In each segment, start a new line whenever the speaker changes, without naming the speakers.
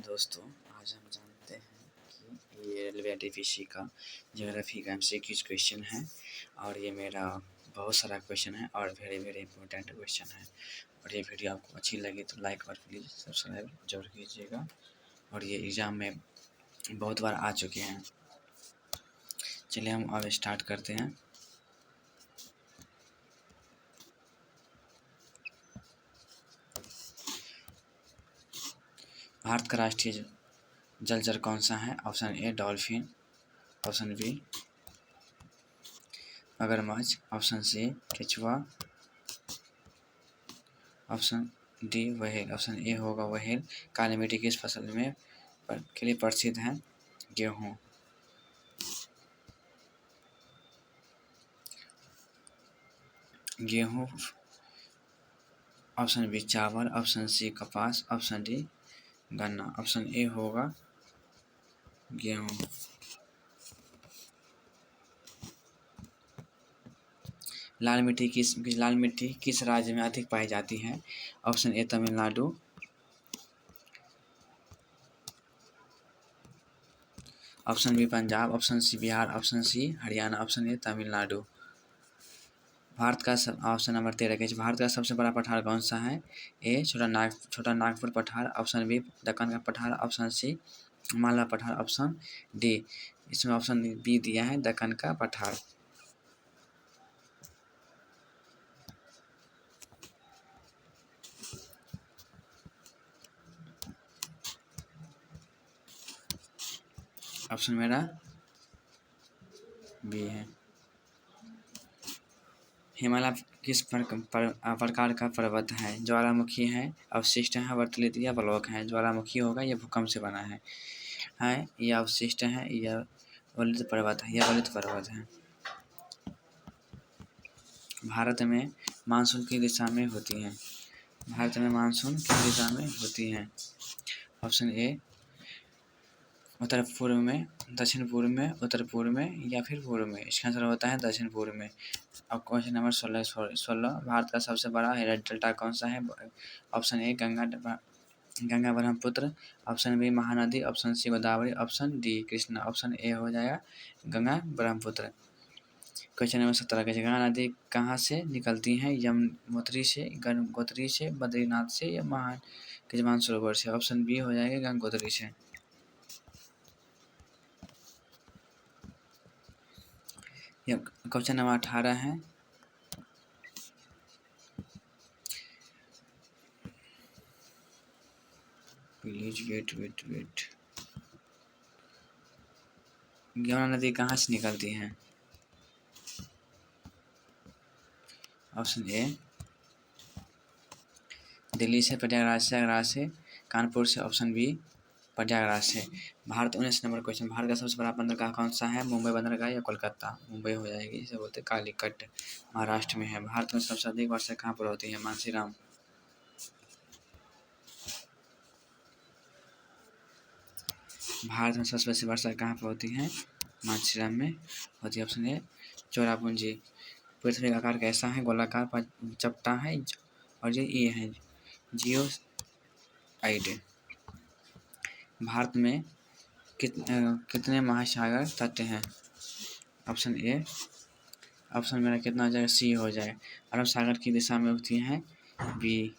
दोस्तों, आज हम जानते हैं कि ये रेलवे डीवीसी का ज्योग्राफी का एमसीक्यूज क्वेश्चन है और ये मेरा बहुत सारा क्वेश्चन है और वेरी वेरी इंपॉर्टेंट क्वेश्चन है। और ये वीडियो आपको अच्छी लगी तो लाइक और प्लीज़ सब्सक्राइब जरूर कीजिएगा। और ये एग्ज़ाम में बहुत बार आ चुके हैं। चलिए हम अब स्टार्ट करते हैं। भारत का राष्ट्रीय जलचर कौन सा है? Option A dolphin, option B मगरमच्छ, ऑप्शन सी केचुआ, option D whale. Option A होगा व्हेल। काली मिट्टी किस फसल में के लिए प्रसिद्ध है? गेहूँ। गेहूँ। ऑप्शन बी चावल, ऑप्शन सी कपास, ऑप्शन डी गन्ना। ऑप्शन ए होगा गेहूँ। लाल मिट्टी किस राज्य में अधिक पाई जाती है? Option A Tamil Nadu, option B Punjab, option C Bihar, option C Haryana, option A Tamil Nadu. Bharat का ऑप्शन नंबर 13 के भारत का सबसे बड़ा पठार कौन सा है? ए छोटा नागपुर पठार, ऑप्शन बी दक्कन का पठार, ऑप्शन सी मालवा पठार, ऑप्शन डी इसमें ऑप्शन बी दिया है दक्कन का पठार। ऑप्शन मेरा बी है। हिमालय किस प्रकार का पर्वत है? ज्वालामुखी है, अवशिष्ट है, अवर्तलित या ब्लॉक है? ज्वालामुखी होगा, यह भूकंप से बना है या अवशिष्ट है या वलित पर्वत है? यह वलित पर्वत है। भारत में मानसून किस दिशा में होती है? भारत में मानसून किस दिशा में होती है? ऑप्शन ए उत्तर पूर्व में, दक्षिण पूर्व में, उत्तर पूर्व में या फिर पूर्व में। इसका आंसर होता है दक्षिण पूर्व में। अब क्वेश्चन नंबर 16 भारत का सबसे बड़ा डेल्टा कौन सा है? Option A Ganga Brahmaputra, option B Mahanadi, option C Godavari, option D Krishna. Option A हो जाएगा गंगा ब्रह्मपुत्र। क्वेश्चन नंबर 17 का गंगा नदी कहाँ से निकलती है? यमुनोत्री से, गंगोत्री से, बद्रीनाथ से या मानसरोवर से? ऑप्शन बी हो जाएगा गंगोत्री से। यह क्वेश्चन नंबर 18 है। Please wait. यमुना नदी कहाँ से निकलती है? ऑप्शन ए दिल्ली से, प्रयागराज से, आगरा से, कानपुर से, ऑप्शन बी प्रयागराज से। भारत 19 नंबर क्वेश्चन भारत का सबसे बड़ा बंदरगाह कौन सा है? मुंबई बंदरगाह या कोलकाता? मुंबई हो जाएगी, इसे बोलते कालीकट, महाराष्ट्र में है। भारत में सबसे अधिक वर्षा कहाँ पर होती है? मानसीराम। भारत में सबसे अधिक वर्षा कहाँ पर होती है? मानसीराम में होती है। ऑप्शन ए चौरापूंजी। पृथ्वी का आकार कैसा है? गोलाकार, चपटा है और ये है जियोइड। भारत में कितने महासागर तट हैं? ऑप्शन ए ऑप्शन मेरा कितना हो जाएगा? सी हो जाए। अरब सागर की दिशा में उगती है। बी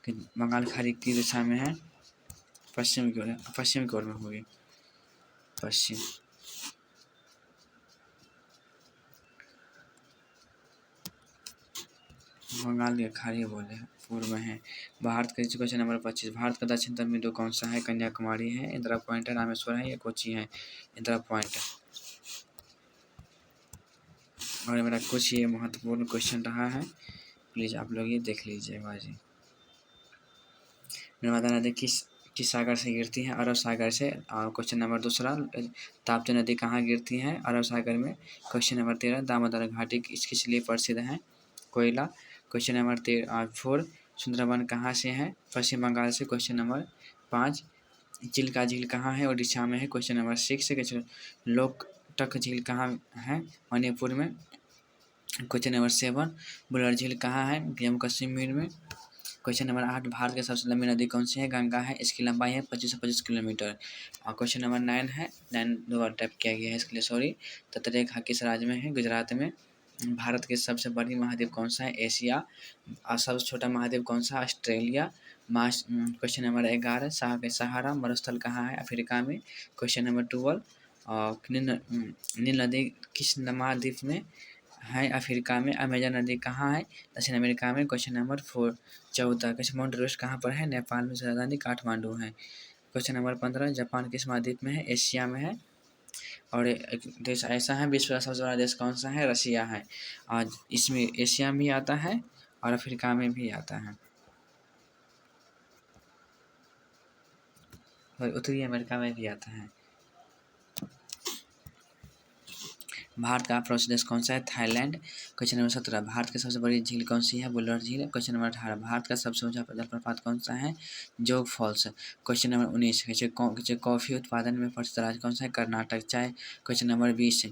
बंगाल खाड़ी की दिशा में है। पश्चिम की ओर में होगी। पश्चिम। बंगाल की खाड़ी बोले पूर्व में है। भारत का क्वेश्चन नंबर 25 भारत का दक्षिणतम बिंदु कौन सा है? कन्याकुमारी है, इंदिरा पॉइंट है, रामेश्वर है या कोची है? इंदिरा पॉइंट। और मेरा कुछ ये महत्वपूर्ण क्वेश्चन रहा है, प्लीज़ आप लोग ये देख लीजिएगा जी। नर्मदा नदी किस सागर से गिरती है? अरब सागर से। और क्वेश्चन नंबर 2 ताप्ती नदी कहाँ गिरती है? अरब सागर में। क्वेश्चन नंबर 13 दामोदर घाटी किस लिए प्रसिद्ध है? कोयला। क्वेश्चन नंबर 4 सुंदरबन कहाँ से है? पश्चिम बंगाल से। क्वेश्चन नंबर 5 चिल्का झील कहाँ है? उड़ीसा में है। क्वेश्चन नंबर 6 लोकटक झील कहाँ है? मणिपुर में। क्वेश्चन नंबर 7 बुलर झील कहाँ है? जम्मू कश्मीर में। क्वेश्चन नंबर 8, भारत की सबसे लंबी नदी कौन सी है? गंगा है, इसकी लंबाई है 2525 किलोमीटर। और क्वेश्चन नंबर 9 है, 9 दो बार टाइप किया गया है इसके लिए सॉरी। तटरेखा किस राज्य में है? गुजरात में। भारत के सबसे बड़ी महाद्वीप कौन सा है? एशिया। और सबसे छोटा महाद्वीप कौन सा? ऑस्ट्रेलिया। क्वेश्चन नंबर 11, सहारा मरुस्थल कहाँ है? अफ्रीका में। क्वेश्चन नंबर 12, नील नदी किस महाद्वीप में है? अफ्रीका में। अमेजन नदी कहाँ है? दक्षिण अमेरिका में। Question number 14, question mount Everest कहाँ पर है? नेपाल में। राजधानी काठमांडू है। क्वेश्चन नंबर 15, जापान किस महाद्वीप में है? एशिया में है। और एक देश ऐसा है, विश्व का सबसे बड़ा देश कौन सा है? रसिया है। और इसमें एशिया में भी आता है और अफ्रीका में भी आता है और उत्तरी अमेरिका में भी आता है। भारत का पड़ोसी देश कौन सा है? थाईलैंड। क्वेश्चन नंबर 17, भारत की सबसे बड़ी झील कौन सी है? बुलर झील। क्वेश्चन नंबर 18, भारत का सबसे ऊंचा जलप्रपात कौन सा है? जोग फॉल्स। क्वेश्चन नंबर 19, कॉफी उत्पादन में प्रसिद्ध राज्य कौन सा है? कर्नाटक। चाय। क्वेश्चन नंबर 20,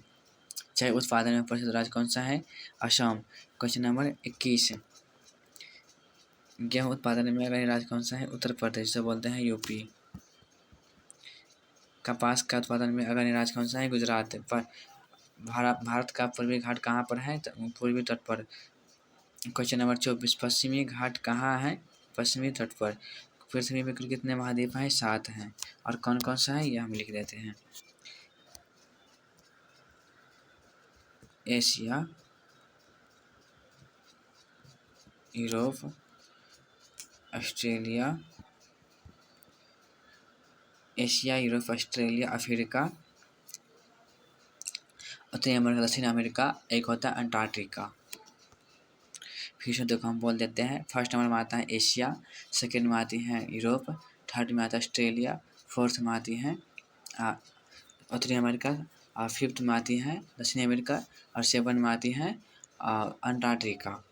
चाय उत्पादन में प्रसिद्ध राज्य कौन सा है? असम। क्वेश्चन नंबर 21, गेहूं उत्पादन में अग्रणी राज्य कौन सा है? उत्तर प्रदेश, जिसे बोलते हैं यूपी। कपास का उत्पादन में अग्रणी राज्य कौन सा है? गुजरात। भारत का पूर्वी घाट कहाँ पर है? पूर्वी तट पर। क्वेश्चन नंबर 24, पश्चिमी घाट कहाँ है? पश्चिमी तट पर। पृथ्वी में कुल कितने महाद्वीप हैं? 7 हैं। और कौन कौन सा है ये हम लिख देते हैं। Asia, Europe, Australia, Asia, Europe, Australia, Africa, उत्तरी अमेरिका, दक्षिण अमेरिका, एक होता है अंटार्कटिका। फिर से देखो हम बोल देते हैं। फर्स्ट नंबर में आता है एशिया, सेकेंड में आती है यूरोप, थर्ड में आता है ऑस्ट्रेलिया, फोर्थ में आती है उत्तरी अमेरिका, और फिफ्थ में आती है दक्षिणी अमेरिका, और सेवन में आती है अंटार्कटिका।